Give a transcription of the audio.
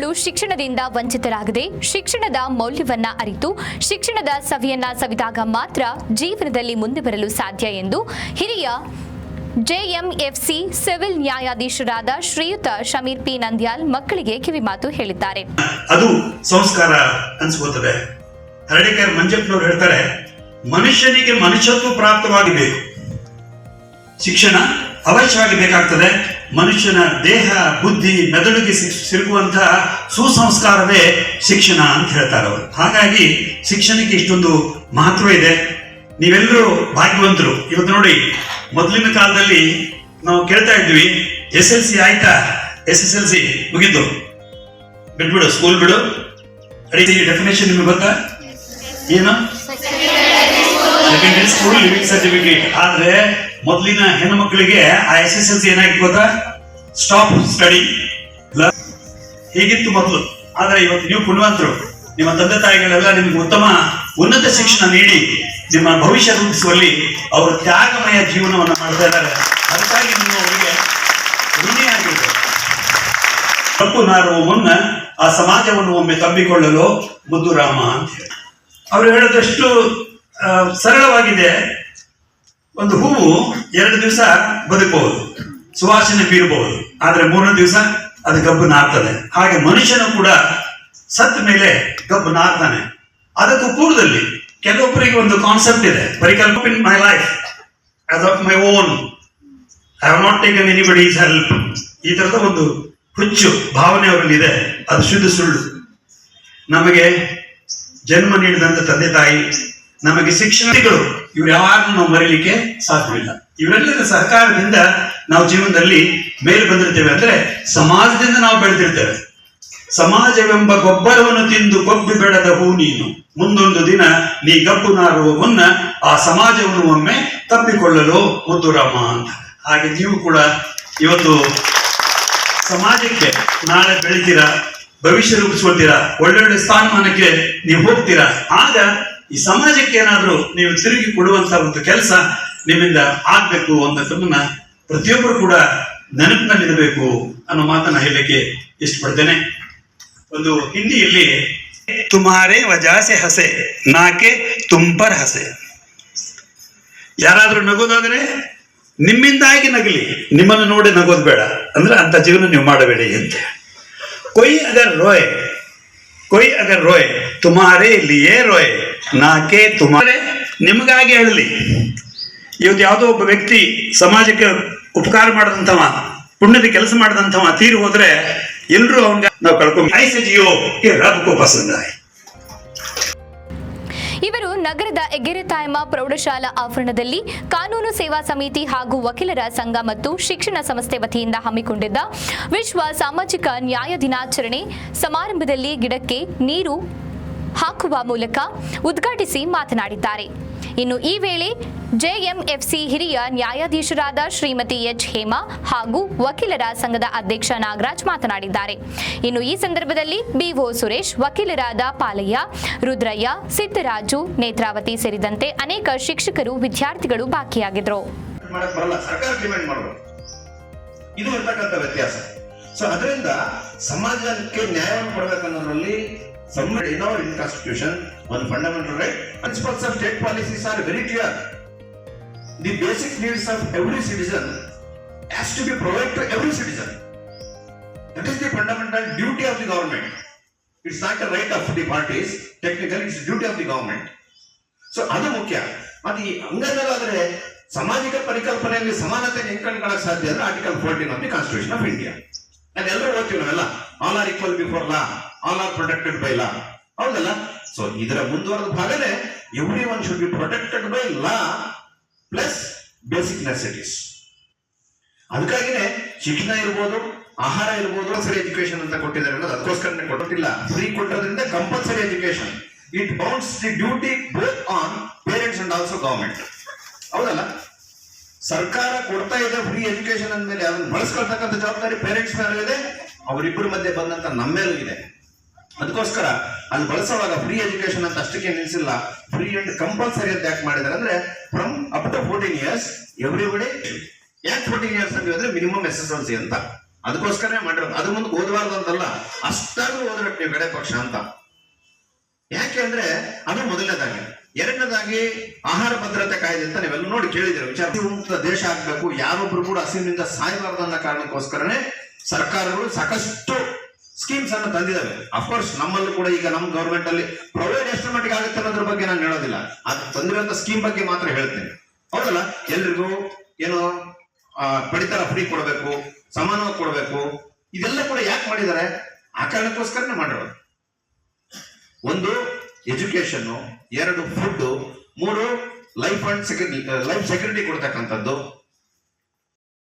ವಿದ್ಯಾರ್ಥಿಗಳು ಶಿಕ್ಷಣದಿಂದ ವಂಚಿತರಾಗದೆ ಶಿಕ್ಷಣದ ಮೌಲ್ಯವನ್ನ ಅರಿತು ಶಿಕ್ಷಣದ ಸವಿಯನ್ನ ಸವಿದಾಗ ಮಾತ್ರ ಜೀವನದಲ್ಲಿ ಮುಂದೆ ಬರಲು ಸಾಧ್ಯ ಎಂದು ಹಿರಿಯ ಜೆಎಂಎಫ್ಸಿ ಸಿವಿಲ್ ನ್ಯಾಯಾಧೀಶರಾದ ಶ್ರೀಯುತ ಶಮೀರ್ ಪಿ ನಂದ್ಯಾಲ್ ಮಕ್ಕಳಿಗೆ ಕಿವಿಮಾತು ಹೇಳಿದ್ದಾರೆ. ಅದು ಸಂಸ್ಕಾರ ಅನ್ಸ್ಕೋತದೆ. ಹರಡೇಕರ್ ಮಂಜಪ್ಪನವರು ಹೇಳ್ತಾರೆ, ಮನುಷ್ಯನಿಗೆ ಮನುಷ್ಯತ್ವ ಪ್ರಾಪ್ತವಾಗಬೇಕು, ಶಿಕ್ಷಣ ಅವಶ್ಯವಾಗಿ ಬೇಕಾಗ್ತದೆ. ಮನುಷ್ಯನ ದೇಹ ಬುದ್ಧಿ ಮೆದುಳಿಗೆ ಸಿಲುಕುವಂತಹ ಸುಸಂಸ್ಕಾರವೇ ಶಿಕ್ಷಣ ಅಂತ ಹೇಳ್ತಾರೆ ಅವರು. ಹಾಗಾಗಿ ಶಿಕ್ಷಣಕ್ಕೆ ಇಷ್ಟೊಂದು ಮಹತ್ವ ಇದೆ. ನೀವೆಲ್ಲರೂ ಭಾಗ್ಯವಂತರು. ಇವತ್ತು ನೋಡಿ, ಮೊದಲಿನ ಕಾಲದಲ್ಲಿ ನಾವು ಕೇಳ್ತಾ ಇದ್ವಿ, SLC ಆಯ್ತಾ, SSLC ಮುಗಿತು, ಬಿಟ್ಬಿಡು, ಸ್ಕೂಲ್ ಬಿಡು. ಡೆಫಿನೇಷನ್ ನಿಮಗೆ ಗೊತ್ತಾ ಏನು? Secondary school living certificate. ಆದ್ರೆ ಮೊದಲಿನ ಹೆಣ್ಣು ಮಕ್ಕಳಿಗೆ ಆ SSLC ಏನಾಗಿ ಗೊತ್ತಾ? ಸ್ಟಾಪ್ ಸ್ಟಡಿ ಹೀಗಿತ್ತು ಮೊದಲು. ಆದ್ರೆ ಇವತ್ತು ನೀವು ಪುಣ್ಯವಂತರು, ನಿಮ್ಮ ತಂದೆ ತಾಯಿಗಳೆಲ್ಲ ನಿಮ್ಗೆ ಉನ್ನತ ಶಿಕ್ಷಣ ನೀಡಿ ನಿಮ್ಮ ಭವಿಷ್ಯ ರೂಪಿಸುವಲ್ಲಿ ಅವರು ತ್ಯಾಗಮಯ ಜೀವನವನ್ನು ಮಾಡ್ತಾ ಇದ್ದಾರೆ. ಅದಕ್ಕಾಗಿ ನೀವು ಅವರಿಗೆ ಋಣಿಯಾಗಿರ್ಬೇಕು. ತಪ್ಪು ನಾರುವ ಮುನ್ನ ಆ ಸಮಾಜವನ್ನು ಒಮ್ಮೆ ತಬ್ಬಿಕೊಳ್ಳಲು ಮುದ್ದು ರಾಮ ಅಂತ ಹೇಳಿ ಅವರು ಹೇಳೋದಷ್ಟು ಸರಳವಾಗಿದೆ. ಒಂದು ಹೂವು 2 ದಿವಸ ಬದುಕಬಹುದು, ಸುವಾಸನೆ ಬೀರಬಹುದು, ಆದ್ರೆ 3ನೇ ದಿವಸ ಅದು ಗಬ್ಬು ನಾರ್ತದೆ. ಹಾಗೆ ಮನುಷ್ಯನು ಕೂಡ ಸತ್ತ ಮೇಲೆ ಗಬ್ಬು ನಾರ್ತಾನೆ. ಅದಕ್ಕೂ ಪೂರ್ವದಲ್ಲಿ ಕೆಲವೊಬ್ಬರಿಗೆ ಒಂದು ಕಾನ್ಸೆಪ್ಟ್ ಇದೆ, ಪರಿಕಲ್ಪ in my life as of my own, I have not taken anybody's help. ಈ ತರದ ಒಂದು ಹುಚ್ಚು ಭಾವನೆ ಅವರಲ್ಲಿ ಇದೆ. ಅದು ಶುದ್ಧ ಸುಳ್ಳು. ನಮಗೆ ಜನ್ಮ ನೀಡಿದಂತ ತಂದೆ ತಾಯಿ, ನಮಗೆ ಶಿಕ್ಷಣಗಳು, ಇವ್ರು ಯಾವಾಗಲೂ ನಾವು ಮರೀಲಿಕ್ಕೆ ಸಾಧ್ಯವಿಲ್ಲ. ಇವರೆಲ್ಲರ ಸಹಕಾರದಿಂದ ನಾವು ಜೀವನದಲ್ಲಿ ಮೇಲೆ ಬಂದಿರ್ತೇವೆ. ಅಂದ್ರೆ ಸಮಾಜದಿಂದ ನಾವು ಬೆಳೆದಿರ್ತೇವೆ. ಸಮಾಜವೆಂಬ ಗೊಬ್ಬರವನ್ನು ತಿಂದು ಕೊಬ್ಬಿ ಬೆಳೆದ ಹೂ ನೀನು, ಮುಂದೊಂದು ದಿನ ನೀ ಗಬ್ಬು ನಾರುವ ಮುನ್ನ ಆ ಸಮಾಜವನ್ನು ಒಮ್ಮೆ ತಪ್ಪಿಕೊಳ್ಳಲು ಮುದ್ದು ರಾಮ ಅಂತ. ಹಾಗೆ ನೀವು ಕೂಡ ಇವತ್ತು ಸಮಾಜಕ್ಕೆ ನಾಳೆ ಬೆಳಿತೀರಾ, ಭವಿಷ್ಯ ರೂಪಿಸ್ಕೊಳ್ತೀರಾ, ಒಳ್ಳೊಳ್ಳೆ ಸ್ಥಾನಮಾನಕ್ಕೆ ನೀವು ಹೋಗ್ತೀರಾ. ಆಗ ಈ ಸಮಾಜಕ್ಕೆ ಏನಾದ್ರೂ ನೀವು ತಿರುಗಿ ಕೊಡುವಂತ ಒಂದು ಕೆಲಸ ನಿಮ್ಮಿಂದ ಆಗ್ಬೇಕು ಅನ್ನೋದನ್ನ ಪ್ರತಿಯೊಬ್ಬರು ಕೂಡ ನೆನಪಿನಲ್ಲಿರಬೇಕು ಅನ್ನೋ ಮಾತನ್ನ ಹೇಳಲಿಕ್ಕೆ ಇಷ್ಟಪಡ್ತೇನೆ. ಒಂದು ಹಿಂದಿಯಲ್ಲಿ ತುಮಾರೇ ವಜಾ ಸೆ ಹಸೆ ನಾಕೆ ತುಮ್ ಪರ್ ಹಸೆ. ಯಾರಾದ್ರೂ ನಗೋದಾದ್ರೆ ನಿಮ್ಮಿಂದಾಗಿ ನಗಲಿ, ನಿಮ್ಮನ್ನು ನೋಡಿ ನಗೋದು ಬೇಡ. ಅಂದ್ರೆ ಅಂತ ಜೀವನ ನೀವು ಮಾಡಬೇಡಿ ಅಂತ. ಕೊಯ್ ಅಗರ್ ರೋಯ್ ತುಮಾರೇ ಲಿಯೇ ರೋಯ್ ನಾಕೆ ತುಮಾರೇ, ನಿಮಗಾಗಿ ಹೇಳಲಿ. ಇವತ್ತು ಯಾವುದೋ ಒಬ್ಬ ವ್ಯಕ್ತಿ ಸಮಾಜಕ್ಕೆ ಉಪಕಾರ ಮಾಡಿದಂಥವ, ಪುಣ್ಯದ ಕೆಲಸ ಮಾಡಿದಂಥವ ತೀರಿ ಹೋದ್ರೆ ಎಲ್ಲರೂ ಅವನಿಗೆ ನಾವು ಕಳ್ಕೊಂಡು ಇವರು ನಗರದ ಎಗ್ಗೆರೆತಾಯಮ್ಮ ಪ್ರೌಢಶಾಲಾ ಆವರಣದಲ್ಲಿ ಕಾನೂನು ಸೇವಾ ಸಮಿತಿ ಹಾಗೂ ವಕೀಲರ ಸಂಘ ಮತ್ತು ಶಿಕ್ಷಣ ಸಂಸ್ಥೆ ವತಿಯಿಂದ ಹಮ್ಮಿಕೊಂಡಿದ್ದ ವಿಶ್ವ ಸಾಮಾಜಿಕ ನ್ಯಾಯ ದಿನಾಚರಣೆ ಸಮಾರಂಭದಲ್ಲಿ ಗಿಡಕ್ಕೆ ನೀರು ಹಾಕುವ ಮೂಲಕ ಉದ್ಘಾಟಿಸಿ ಮಾತನಾಡಿದ್ದಾರೆ. ಇನ್ನು ಈ ವೇಳೆ ಜೆಎಂಎಫ್ಸಿ ಹಿರಿಯ ನ್ಯಾಯಾಧೀಶರಾದ ಶ್ರೀಮತಿ ಎಚ್ ಹೇಮಾ ಹಾಗೂ ವಕೀಲರ ಸಂಘದ ಅಧ್ಯಕ್ಷ ನಾಗರಾಜ್ ಮಾತನಾಡಿದ್ದಾರೆ. ಇನ್ನು ಈ ಸಂದರ್ಭದಲ್ಲಿ ಬಿಒ ಸುರೇಶ್, ವಕೀಲರಾದ ಪಾಲಯ್ಯ, ರುದ್ರಯ್ಯ, ಸಿದ್ದರಾಜು, ನೇತ್ರಾವತಿ ಸೇರಿದಂತೆ ಅನೇಕ ಶಿಕ್ಷಕರು, ವಿದ್ಯಾರ್ಥಿಗಳು ಭಾಗಿಯಾಗಿದ್ದರು. ಇದು ಇರ್ತಕ್ಕಂಥ ವ್ಯತ್ಯಾಸ. ಸೊ ಅದರಿಂದ ಸಮಾಜಕ್ಕೆ ನ್ಯಾಯವನ್ನು ಕೊಡಬೇಕನ್ನೋದ್ರಲ್ಲಿ in our constitution, one fundamental right, principles of state policies are very clear. The basic needs of every citizen has to be provided to every citizen. That is the fundamental duty of the government. It's not a right of the parties. Technically, it's the duty of the government. So, ಅದು ಮುಖ್ಯ. ಅದು ಈ ಅಂಗದಲ್ಲಾದ್ರೆ ಸಾಮಾಜಿಕ ಪರಿಕಲ್ಪನೆಯಲ್ಲಿ ಸಮಾನತೆ ನಿಂತ್ಕೊಳ್ಳಕ್ಕೆ ಸಾಧ್ಯ ಅಂದ್ರೆ article 14 of the constitution of India. ಅದೆಲ್ಲರೂ ಓದ್ತೀವಿ ನಾವೆಲ್ಲ, all are equal before law, all are protected by law, ಹೌದಲ್ಲ? ಸೊ ಇದರ ಮುಂದುವರೆದ ಭಾಗನೇ everyone should be protected by law plus basic necessities. ಅದಕ್ಕಾಗಿನೇ ಶಿಕ್ಷಣ ಇರ್ಬೋದು, ಆಹಾರ ಇರ್ಬೋದು, ಕಂಪಲ್ಸರಿ ಎಜುಕೇಶನ್ ಅಂತ ಕೊಟ್ಟಿದ್ದಾರೆ ಅನ್ನೋದು ಅದಕ್ಕೋಸ್ಕರನೇ ಕೊಟ್ಟಿಲ್ಲ. ಫ್ರೀ ಕೊಟ್ಟೋದ್ರಿಂದ compulsory education, it bounds the duty both on parents and also government, ಹೌದಲ್ಲ? ಸರ್ಕಾರ ಕೊಡ್ತಾ ಇದೆ ಫ್ರೀ ಎಜುಕೇಶನ್ ಅಂದ್ಮೇಲೆ ಅದನ್ನ ಬಳಸ್ಕೊಳ್ತಕ್ಕಂಥ ಜವಾಬ್ದಾರಿ ಪೇರೆಂಟ್ಸ್ ಮೇಲೆ ಇದೆ, ಅವರಿಬ್ಬರ ಮಧ್ಯೆ ಬಂದಂತ ನಮ್ಮೇಲೂ ಇದೆ. ಅದಕ್ಕೋಸ್ಕರ ಅಲ್ಲಿ ಬಳಸುವಾಗ ಫ್ರೀ ಎಜುಕೇಶನ್ ಅಂತ ಅಷ್ಟಕ್ಕೆ ನಿಲ್ಸಿಲ್ಲ, ಫ್ರೀ ಅಂಡ್ ಕಂಪಲ್ಸರಿ ಅಂತ ಯಾಕೆ ಮಾಡಿದಾರೆ ಅಂದ್ರೆ from up to 14 years everybody. ಯಾಕೆ 14 years ಅಂದ್ರೆ ಮಿನಿಮಮ್ SSLC ಅಂತ. ಅದಕ್ಕೋಸ್ಕರನೇ ಮಾಡಿರೋದು. ಅದ್ರ ಮುಂದೆ ಓದಬಾರ್ದು ಅಂತಲ್ಲ, ಅಷ್ಟಾದ್ರೂ ಓದ್ಬೇಕು ನೀವು ಕಡೆ ಪಕ್ಷ ಅಂತ. ಯಾಕೆ ಅಂದ್ರೆ ಅದು ಮೊದಲನೇದಾಗಿ. ಎರಡನೇದಾಗಿ ಆಹಾರ ಭದ್ರತೆ ಕಾಯ್ದೆ ಅಂತ ನೀವೆಲ್ಲ ನೋಡಿ ಕೇಳಿದಿರ ವಿಚಾರ. ಮುಕ್ತ ದೇಶ ಆಗ್ಬೇಕು, ಯಾರೊಬ್ರು ಕೂಡ ಹಸಿವಿನಿಂದ ಸಾಯಬಾರದು ಅನ್ನೋ ಕಾರಣಕ್ಕೋಸ್ಕರನೇ ಸರ್ಕಾರಗಳು ಸಾಕಷ್ಟು ಸ್ಕೀಮ್ಸ್ ಅನ್ನು ತಂದಿದ್ದಾವೆ. ಅಫ್ಕೋರ್ಸ್ ನಮ್ಮಲ್ಲೂ ಕೂಡ ಈಗ ನಮ್ಮ ಗವರ್ಮೆಂಟ್ ಅಲ್ಲಿ ಪ್ರೊವೈಡ್ ಎಷ್ಟು ಮಟ್ಟಿಗೆ ಆಗುತ್ತೆ ಅನ್ನೋದ್ರ ಬಗ್ಗೆ ನಾನು ಹೇಳೋದಿಲ್ಲ, ಅದು ತಂದಿರುವಂತ ಸ್ಕೀಮ್ ಬಗ್ಗೆ ಮಾತ್ರ ಹೇಳ್ತೇನೆ. ಹೌದಲ್ಲ, ಎಲ್ರಿಗೂ ಏನು ಪಡಿತರ ಫ್ರೀ ಕೊಡಬೇಕು, ಸಮಾನವಾಗಿ ಕೊಡಬೇಕು, ಇದೆಲ್ಲ ಕೂಡ ಯಾಕೆ ಮಾಡಿದ್ದಾರೆ? ಆ ಕಾರಣಕ್ಕೋಸ್ಕರನೇ ಮಾಡಿರೋದು. ಒಂದು ಎಜುಕೇಶನ್, ಎರಡು ಫುಡ್, ಮೂರು ಲೈಫ್ ಅಂಡ್ ಲೈಫ್ ಸೆಕ್ಯೂರಿಟಿ ಕೊಡ್ತಕ್ಕಂಥದ್ದು,